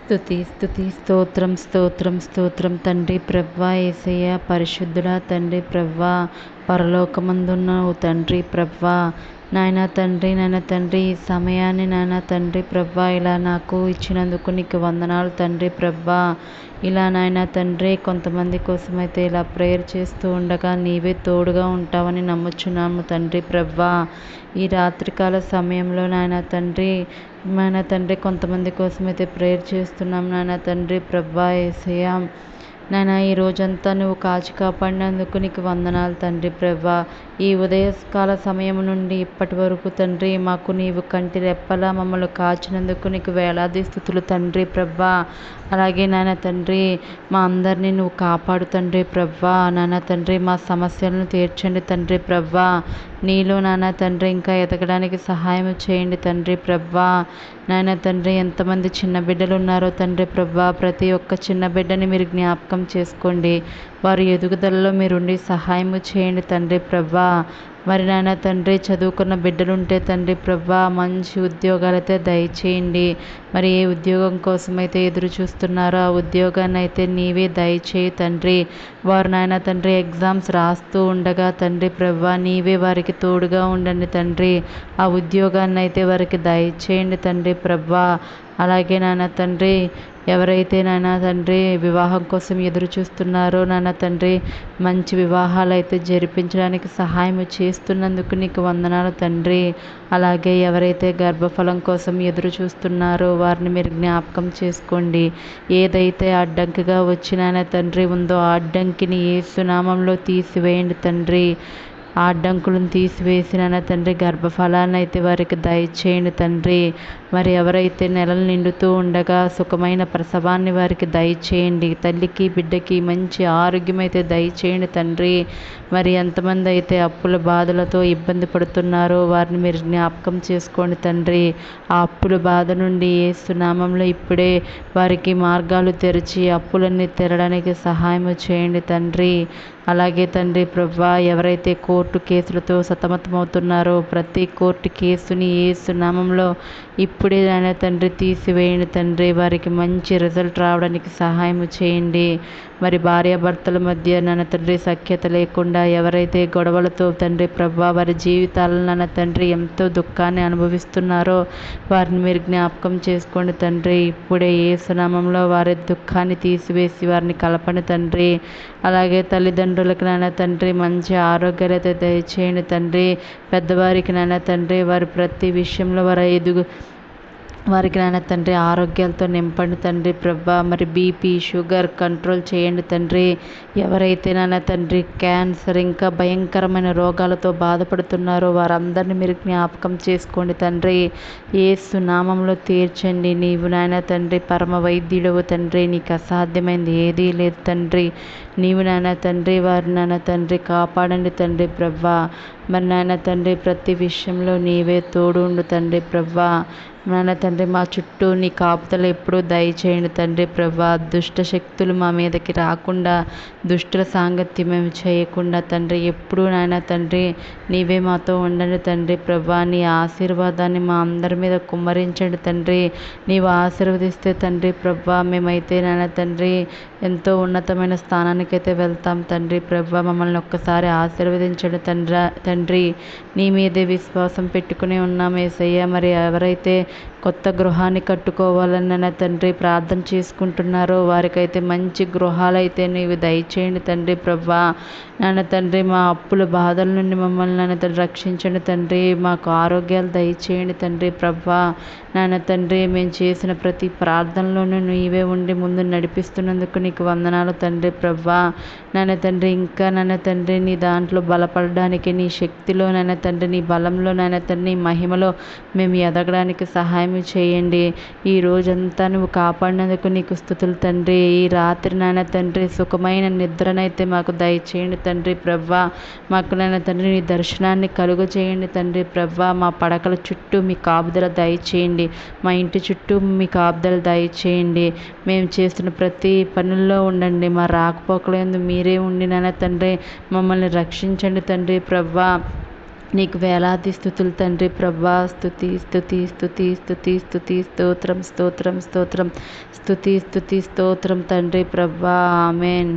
స్తుతి స్తుతి స్తోత్రం స్తోత్రం స్తోత్రం తండ్రి ప్రవ్వా యేసయ్య పరిశుద్ధుడా తండ్రి ప్రవ్వా పరలోకమందున్నావు తండ్రి ప్రవ్వా నాయన తండ్రి ఈ సమయాన్ని నాయన తండ్రి ప్రవ్వా ఇలా నాకు ఇచ్చినందుకు నీకు వందనాలు తండ్రి ప్రవ్వా. ఇలా నాయన తండ్రి కొంతమంది కోసమైతే ఇలా ప్రేయర్ చేస్తూ ఉండగా నీవే తోడుగా ఉంటావని నమ్ముచున్నాము తండ్రి ప్రవ్వా. ఈ రాత్రికాల సమయంలో నాయన తండ్రి కొంతమంది కోసమైతే ప్రేయర్ చేస్తున్నాం నాయన తండ్రి ప్రవ్వా యేసయ్య. నాయన ఈ రోజంతా నువ్వు కాచి కాపాడినందుకు నీకు వందనాలు తండ్రి ప్రవ్వా. ఈ ఉదయకాల సమయం నుండి ఇప్పటి వరకు తండ్రి మాకు నీవు కంటి రెప్పలా మమ్మల్ని కాచినందుకు నీకు వేలాది స్తుతులు తండ్రి ప్రవ్వా. అలాగే నాయన తండ్రి మా అందరినీ నువ్వు కాపాడు తండ్రి ప్రవ్వా. నాయన తండ్రి మా సమస్యలను తీర్చండి తండ్రి ప్రవ్వా. నీలో నాయన తండ్రి ఇంకా ఎదగడానికి సహాయం చేయండి తండ్రి ప్రవ్వా. నాయన తండ్రి ఎంతమంది చిన్న బిడ్డలు ఉన్నారో తండ్రి ప్రవ్వా, ప్రతి ఒక్క చిన్న బిడ్డని మీరు జ్ఞాపకం చేసుకోండి. వారి ఎదుగుదలలో మీరుండి సహాయం చేయండి తండ్రి ప్రవ్వా. మరి నాయన తండ్రి చదువుకున్న బిడ్డలుంటే తండ్రి ప్రవ్వా మంచి ఉద్యోగాలైతే దయచేయండి. మరి ఏ ఉద్యోగం కోసమైతే ఎదురు చూస్తున్నారో ఆ ఉద్యోగాన్ని అయితే నీవే దయచేయి తండ్రి. వారు నాయన తండ్రి ఎగ్జామ్స్ రాస్తూ ఉండగా తండ్రి ప్రవ్వా నీవే వారికి తోడుగా ఉండండి తండ్రి. ఆ ఉద్యోగాన్ని అయితే వారికి దయచేయండి తండ్రి ప్రవ్వా. అలాగే నాయన తండ్రి ఎవరైతే నాయన తండ్రి వివాహం కోసం ఎదురు చూస్తున్నారో నాయన తండ్రి మంచి వివాహాలు అయితే జరిపించడానికి సహాయం చేస్తున్నందుకు నీకు వందనాలు తండ్రి. అలాగే ఎవరైతే గర్భఫలం కోసం ఎదురు చూస్తున్నారో వారిని మీరు జ్ఞాపకం చేసుకోండి. ఏదైతే అడ్డంకిగా వచ్చిన తండ్రి ఉందో ఆ అడ్డంకిని యేసు నామంలో తీసివేయండి తండ్రి. ఆ అడ్డంకులను తీసివేసిన తండ్రి గర్భఫలాన్ని అయితే వారికి దయచేయండి తండ్రి. మరి ఎవరైతే నెలలు నిండుతూ ఉండగా సుఖమైన ప్రసవాన్ని వారికి దయచేయండి. తల్లికి బిడ్డకి మంచి ఆరోగ్యం అయితే దయచేయండి తండ్రి. మరి ఎంతమంది అయితే అప్పుల బాధలతో ఇబ్బంది పడుతున్నారో వారిని మీరు జ్ఞాపకం చేసుకోండి తండ్రి. ఆ అప్పుల బాధ నుండి యేసు నామంలో ఇప్పుడే వారికి మార్గాలు తెరిచి అప్పులన్నీ తెరడానికి సహాయం చేయండి తండ్రి. అలాగే తండ్రి ప్రవ్వా ఎవరైతే కోర్టు కేసులతో సతమతమవుతున్నారో ప్రతి కోర్టు కేసుని యేసు నామంలో ఇప్పుడే నాయన తండ్రి తీసివేయండి తండ్రి. వారికి మంచి రిజల్ట్ రావడానికి సహాయం చేయండి. మరి భార్యాభర్తల మధ్య నాన్న తండ్రి సఖ్యత లేకుండా ఎవరైతే గొడవలతో తండ్రి ప్రవ్వా వారి జీవితాలను నాన్న తండ్రి ఎంతో దుఃఖాన్ని అనుభవిస్తున్నారో వారిని మీరు జ్ఞాపకం చేసుకోండి తండ్రి. ఇప్పుడే యేసు నామంలో వారి దుఃఖాన్ని తీసివేసి వారిని కలపండి తండ్రి. అలాగే తల్లిదండ్రులకు నాన్న తండ్రి మంచి ఆరోగ్యాలు అయితే దయచేయండి తండ్రి. పెద్దవారికి నాన్న తండ్రి వారి ప్రతి విషయంలో వారికి నాయన తండ్రి ఆరోగ్యాలతో నింపండి తండ్రి ప్రవ్వా. మరి బీపీ షుగర్ కంట్రోల్ చేయండి తండ్రి. ఎవరైతే నాయన తండ్రి క్యాన్సర్ ఇంకా భయంకరమైన రోగాలతో బాధపడుతున్నారో వారందరినీ మీరు జ్ఞాపకం చేసుకోండి తండ్రి. యేసు నామంలో తీర్చండి. నీవు నాయన తండ్రి పరమ వైద్యుడవు తండ్రి. నీకు అసాధ్యమైంది ఏదీ లేదు తండ్రి. నీవు నాయన తండ్రి వారిని నాయన తండ్రి కాపాడండి తండ్రి ప్రవ్వా. మరి నాయన తండ్రి ప్రతి విషయంలో నీవే తోడు ఉండు తండ్రి ప్రవ్వా. నాయన తండ్రి మా చుట్టూ నీ కాపుదలు ఎప్పుడూ దయచేయండి తండ్రి ప్రవ్వా. దుష్ట శక్తులు మా మీదకి రాకుండా దుష్టుల సాంగత్యం మేము చేయకుండా తండ్రి ఎప్పుడూ నాయన తండ్రి నీవే మాతో ఉండండి తండ్రి ప్రవ్వా. నీ ఆశీర్వాదాన్ని మా అందరి మీద కుమ్మరించండి తండ్రి. నీవు ఆశీర్వదిస్తే తండ్రి ప్రవ్వా మేమైతే నాయన తండ్రి ఎంతో ఉన్నతమైన స్థానానికైతే వెళ్తాం తండ్రి ప్రవ్వా. మమ్మల్ని ఒక్కసారి ఆశీర్వదించండి తండ్రి. నీ మీదే విశ్వాసం పెట్టుకుని ఉన్నాం యేసయ్య. మరి ఎవరైతే కొత్త గృహాన్ని కట్టుకోవాలని తండ్రి ప్రార్థన చేసుకుంటున్నారో వారికైతే మంచి గృహాలైతే నీవు దయచేయండి తండ్రి ప్రవ్వా. నాన్న తండ్రి మా అప్పుల బాధల నుండి మమ్మల్ని నాన్న తండ్రి రక్షించండి తండ్రి. మాకు ఆరోగ్యాలు దయచేయండి తండ్రి ప్రవ్వా. నాన్న తండ్రి మేము చేసిన ప్రతి ప్రార్థనలోనూ నీవే ఉండి ముందు నడిపిస్తున్నందుకు నీకు వందనాలు తండ్రి ప్రవ్వా. నాన్న తండ్రి ఇంకా నాన్న తండ్రి నీ దాంట్లో బలపడడానికి నీ శక్తిలో నాన్న తండ్రి నీ బలంలో నాన్న తండ్రి నీ మహిమలో మేము ఎదగడానికి సహాయం చేయండి. ఈ రోజంతా నువ్వు కాపాడినందుకు నీకు స్తుతులు తండ్రి. ఈ రాత్రి నాయన తండ్రి సుఖమైన నిద్రనైతే మాకు దయచేయండి తండ్రి ప్రవ్వా. మాకు నాయన తండ్రి నీ దర్శనాన్ని కలుగు చేయండి తండ్రి ప్రవ్వా. మా పడకల చుట్టూ మీ కాపుదల దయచేయండి. మా ఇంటి చుట్టూ మీ కాపుదల దయచేయండి. మేము చేస్తున్న ప్రతి పనుల్లో ఉండండి. మా రాకపోకలందు మీరే ఉండి నాయన తండ్రి మమ్మల్ని రక్షించండి తండ్రి ప్రవ్వా. నీకు వేలాది స్థుతులు తండ్రి ప్రభా. స్థుతి స్థుతి స్థుతి స్థుతి స్థుతి స్తోత్రం స్తోత్రం స్తోత్రం స్థుతి స్థుతి స్తోత్రం తండ్రి ప్రభా. ఆమెన్.